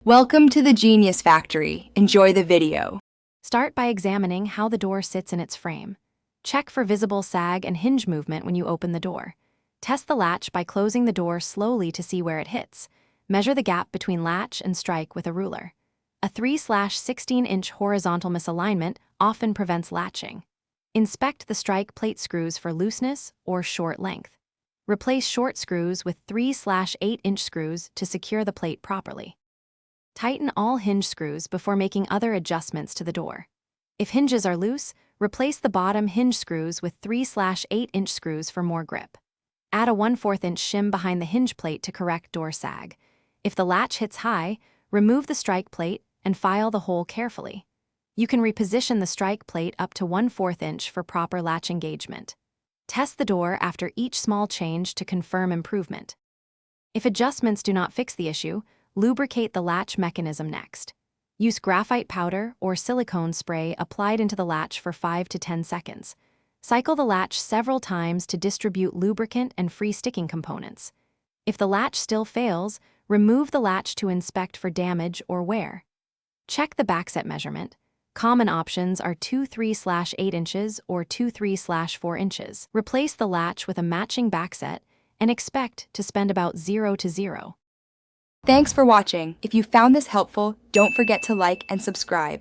Welcome to the Genius Factory. Enjoy the video. Start by examining how the door sits in its frame. Check for visible sag and hinge movement when you open the door. Test the latch by closing the door slowly to see where it hits. Measure the gap between latch and strike with a ruler. A 3/16-inch horizontal misalignment often prevents latching. Inspect the strike plate screws for looseness or short length. Replace short screws with 3/8-inch screws to secure the plate properly. Tighten all hinge screws before making other adjustments to the door. If hinges are loose, replace the bottom hinge screws with 3/8-inch screws for more grip. Add a 1/4-inch shim behind the hinge plate to correct door sag. If the latch hits high, remove the strike plate and file the hole carefully. You can reposition the strike plate up to 1/4 inch for proper latch engagement. Test the door after each small change to confirm improvement. If adjustments do not fix the issue, lubricate the latch mechanism next. Use graphite powder or silicone spray applied into the latch for 5 to 10 seconds. Cycle the latch several times to distribute lubricant and free sticking components. If the latch still fails, remove the latch to inspect for damage or wear. Check the backset measurement. Common options are 2/3/8 inches or 2/3/4 inches. Replace the latch with a matching backset and expect to spend about 0 to 0. Thanks for watching. If you found this helpful, don't forget to like and subscribe.